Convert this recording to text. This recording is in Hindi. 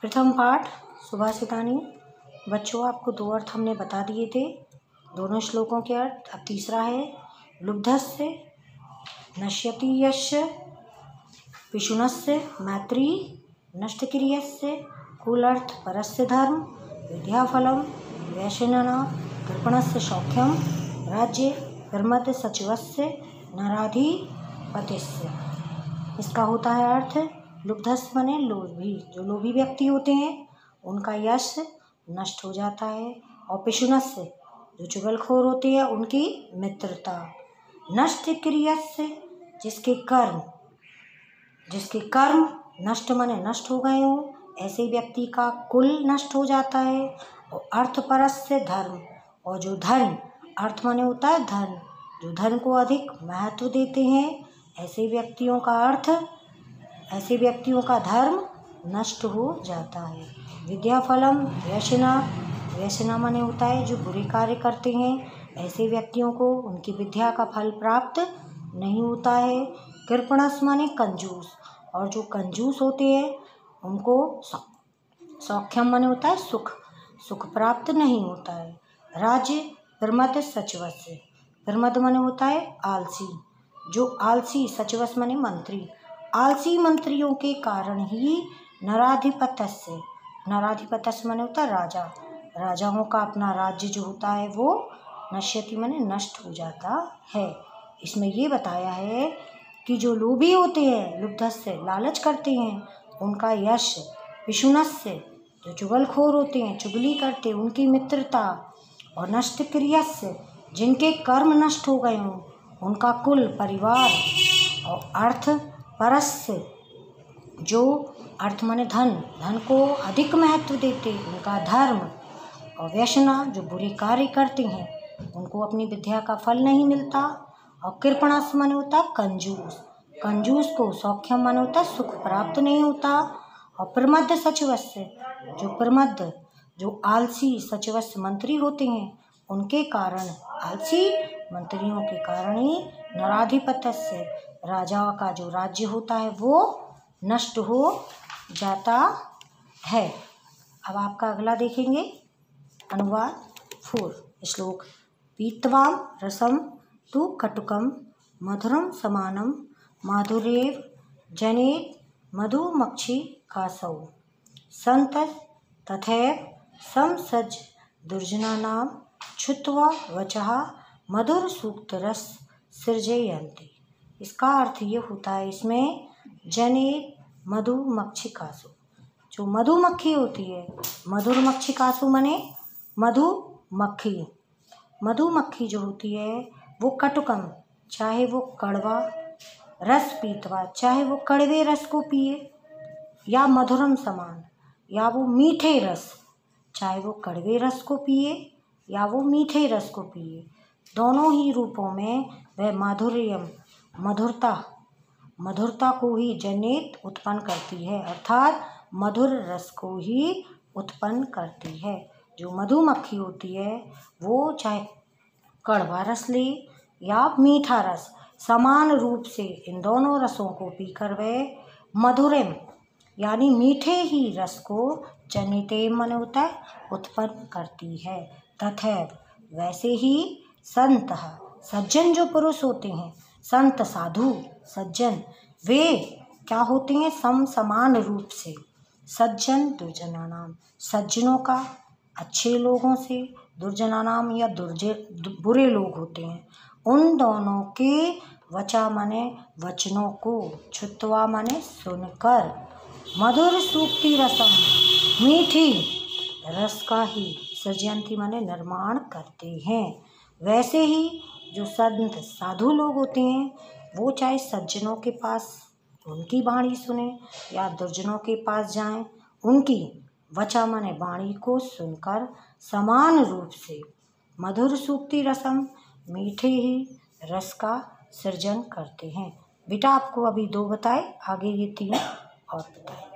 प्रथम पाठ सुभाषितानी। बच्चों, आपको दो अर्थ हमने बता दिए थे, दोनों श्लोकों के अर्थ। अब तीसरा है लुब्धस्य नश्यति यस्य पिशुनस्य मैत्री नष्टक्रियस्य। कुल अर्थ परस्य धर्म विद्याफलम वैशनना कृपणस्य सौख्यम राज्य धर्मद सचिवस्य नराधिपतिस्य। इसका होता है अर्थ लुब्धस्य माने लोभी, जो लोभी व्यक्ति होते हैं उनका यश नष्ट हो जाता है, और पिशुनस्य जो चुगलखोर होते हैं उनकी मित्रता। नष्ट क्रियस्य जिसके कर्म नष्ट माने नष्ट हो गए हों, ऐसे व्यक्ति का कुल नष्ट हो जाता है। और अर्थपरस्य धर्म, और जो धन, अर्थ माने होता है धन, जो धन को अधिक महत्व देते हैं, ऐसे व्यक्तियों का धर्म नष्ट हो जाता है। विद्याफलम व्यसना माने होता है जो बुरे कार्य करते हैं, ऐसे व्यक्तियों को उनकी विद्या का फल प्राप्त नहीं होता है। कृपणस माने कंजूस, और जो कंजूस होते हैं उनको सौख्यम माने होता है सुख प्राप्त नहीं होता है। राज्य प्रमद सचिवस्य, प्रमद माने होता है आलसी, जो आलसी, सचिवस माने मंत्री, आलसी मंत्रियों के कारण ही नराधिपत्य माने होता है राजा, राजाओं का अपना राज्य जो होता है वो नश्यति माने नष्ट हो जाता है। इसमें ये बताया है कि जो लोभी होते हैं, लुब्धस्य लालच करते हैं, उनका यश, पिशुनस्य जो चुगलखोर होते हैं, चुगली करते, उनकी मित्रता, और नष्ट क्रियस्य जिनके कर्म नष्ट हो गए हों, उनका कुल परिवार, और अर्थ परस्य जो अर्थ माने धन को अधिक महत्व देते, उनका धर्म, और व्यसना जो बुरे कार्य करते हैं उनको अपनी विद्या का फल नहीं मिलता। और कृपणास माने होता कंजूस को सौख्यम माने होता सुख प्राप्त नहीं होता। और प्रमद सचिवस्य जो आलसी सचिवस्य मंत्री होते हैं, उनके कारण, आलसी मंत्रियों के कारण ही नराधिपत्य से राजा का जो राज्य होता है वो नष्ट हो जाता है। अब आपका अगला देखेंगे अनुवाद 4 श्लोक। पीत्वाम रसम तु कटुकम मधुरम समानम माधुरेव जनेत मधुमक्षी कासौ संत तथैव समसज दुर्जनानाम छुत्वा वचः मधुर सूक्त रस सृजयन्ति। इसका अर्थ ये होता है इसमें जनेत मधुमक्षिकासु, जो मधुमक्खी होती है, मधुर मक्षिकासु माने मधुमक्खी जो होती है वो कटुकम, चाहे वो कड़वा रस पीतवा, चाहे वो कड़वे रस को पिए, या मधुरम समान, या वो मीठे रस, चाहे वो कड़वे रस को पिए या वो मीठे रस को पिए, दोनों ही रूपों में वह माधुर्यम मधुरता को ही जनित उत्पन्न करती है, अर्थात मधुर रस को ही उत्पन्न करती है। जो मधुमक्खी होती है वो चाहे कड़वा रस ले या मीठा रस, समान रूप से इन दोनों रसों को पीकर वह मधुरम यानी मीठे ही रस को जनिते मन होता है उत्पन्न करती है। तथैव वैसे ही संत सज्जन जो पुरुष होते हैं, संत साधु सज्जन, वे क्या होते हैं समान रूप से सज्जन दुर्जनानाम, सज्जनों का अच्छे लोगों से, दुर्जनानाम या बुरे लोग होते हैं, उन दोनों के वचा माने वचनों को, छुत्वा माने सुनकर, मधुर सूक्ति रसम मीठी रस का ही, सृजयंती माने निर्माण करते हैं। वैसे ही जो संत साधु लोग होते हैं वो चाहे सज्जनों के पास उनकी वाणी सुने या दुर्जनों के पास जाएं, उनकी वचा माने वाणी को सुनकर समान रूप से मधुर सूक्ति रसम मीठे ही रस का सृजन करते हैं। बेटा आपको अभी 2 बताए, आगे ये 3 और बताए।